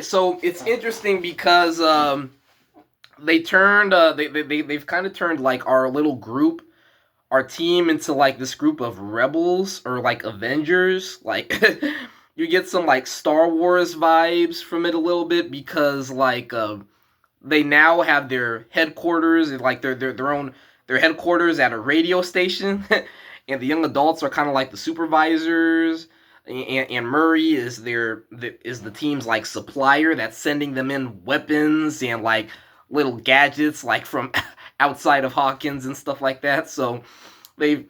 So it's interesting because they've kind of turned like our little group, our team, into like this group of rebels or like Avengers. Like you get some like Star Wars vibes from it a little bit because like they now have their headquarters, like their own their headquarters at a radio station, and the young adults are kind of like the supervisors. And Murray is the team's like supplier that's sending them in weapons and like little gadgets like from outside of Hawkins and stuff like that. So they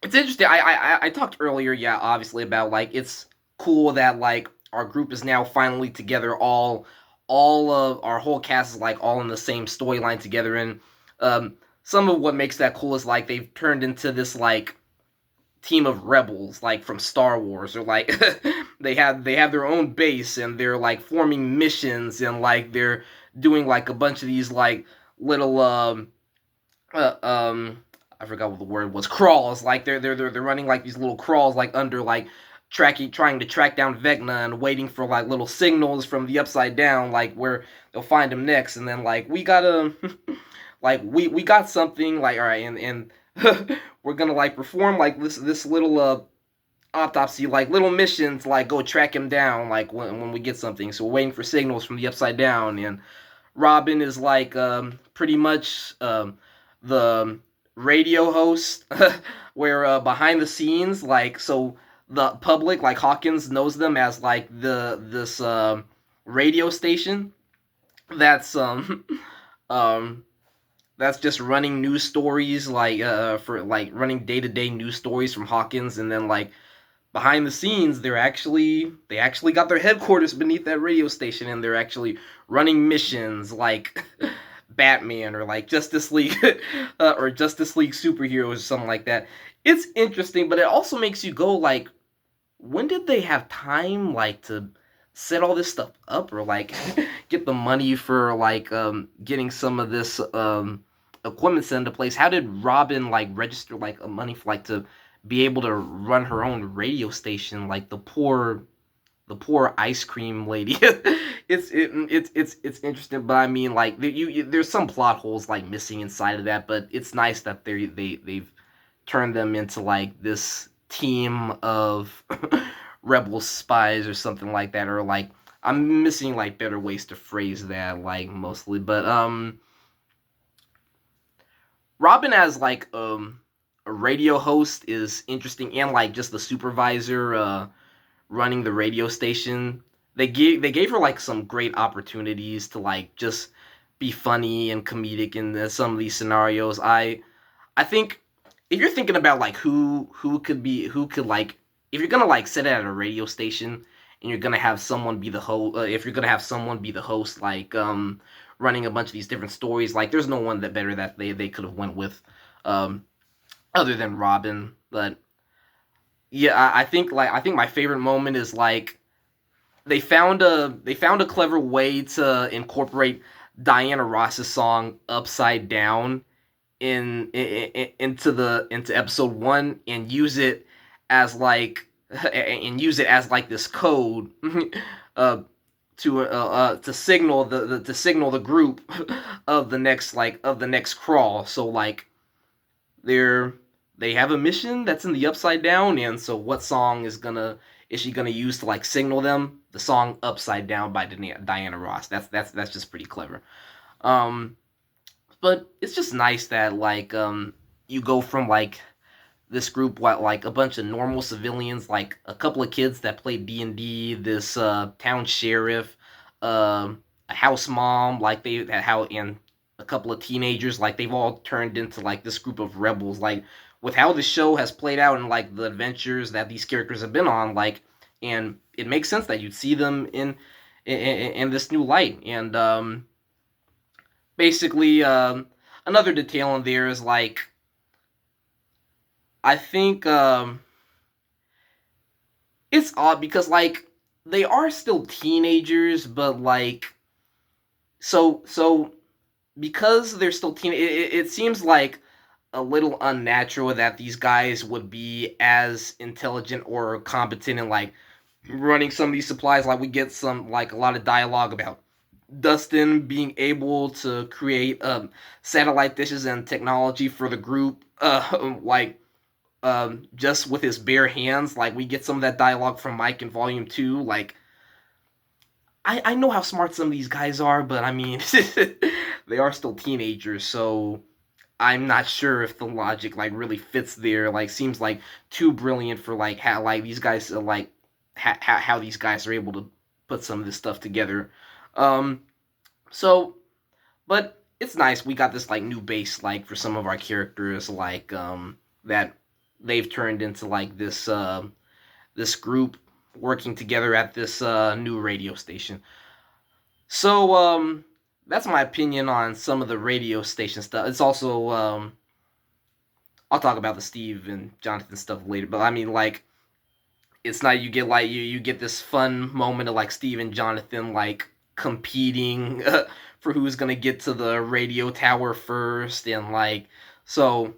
it's interesting. I talked earlier, yeah, obviously about like it's cool that like our group is now finally together. All of our whole cast is like all in the same storyline together, and some of what makes that cool is like they've turned into this like team of rebels like from Star Wars, or like they have their own base and they're like forming missions, and like they're doing like a bunch of these like little uh, um I forgot what the word was, crawls. Like they're running like these little crawls like under like trying to track down Vecna and waiting for like little signals from the upside down, like where they'll find him next. And then like we gotta like we got something, like all right, and we're gonna like perform like this little autopsy, like little missions, like go track him down like when we get something. So we're waiting for signals from the upside down. And Robin is like pretty much the radio host, where behind the scenes, like so the public, like Hawkins, knows them as like this radio station that's um that's just running news stories, like for like running day-to-day news stories from Hawkins. And then like behind the scenes, they actually got their headquarters beneath that radio station, and they're actually running missions like Batman or like Justice League or Justice League superheroes or something like that. It's interesting, but it also makes you go like, when did they have time like to set all this stuff up, or like get the money for like getting some of this equipment set into place? How did Robin like register like a money for like to be able to run her own radio station? Like the poor ice cream lady. It's interesting, but I mean, like there's some plot holes like missing inside of that, but it's nice that they've turned them into like this team of rebel spies or something like that, or like I'm missing like better ways to phrase that, like mostly, but Robin as like a radio host is interesting, and like just the supervisor running the radio station. They gave her like some great opportunities to like just be funny and comedic in some of these scenarios. I think if you're thinking about like who could like, if you're gonna like sit at a radio station and you're gonna have someone be the host, if you're gonna have someone be the host, like running a bunch of these different stories, like there's no one that better that they could have went with, um other than Robin. But yeah, I think my favorite moment is like they found a clever way to incorporate Diana Ross's song "Upside Down" into episode one, and use it as like this code uh to signal the group of the next crawl. So like they're they have a mission that's in the upside down, and so what song is she gonna use to like signal them? The song "Upside Down" by Diana Ross. That's just pretty clever. Um, but it's just nice that like you go from like this group, what, like a bunch of normal civilians, like a couple of kids that play D&D, this town sheriff, a house mom, like they how and a couple of teenagers, like they've all turned into like this group of rebels, like with how the show has played out and like the adventures that these characters have been on, like, and it makes sense that you'd see them in this new light. And basically another detail in there is like I think it's odd because like they are still teenagers, but like so because they're still it seems like a little unnatural that these guys would be as intelligent or competent in like running some of these supplies. Like we get some like a lot of dialogue about Dustin being able to create satellite dishes and technology for the group, like just with his bare hands. Like we get some of that dialogue from Mike in Volume Two. Like I know how smart some of these guys are, but I mean they are still teenagers, so I'm not sure if the logic like really fits there. Like seems like too brilliant for like how like these guys like how these guys are able to put some of this stuff together. Um, so but it's nice we got this like new base like for some of our characters like that they've turned into like this group working together at this new radio station. So that's my opinion on some of the radio station stuff. It's also I'll talk about the Steve and Jonathan stuff later, but I mean like it's not you get like you get this fun moment of like Steve and Jonathan like competing for who's gonna get to the radio tower first, and like so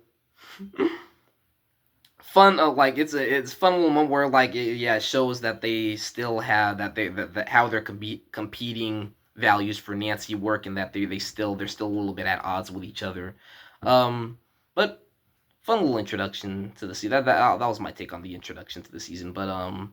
fun. Like it's fun little moment where like yeah, it shows that they still have that how they're competing values for Nancy work, and that they're still a little bit at odds with each other. But fun little introduction to the season. That was my take on the introduction to the season. But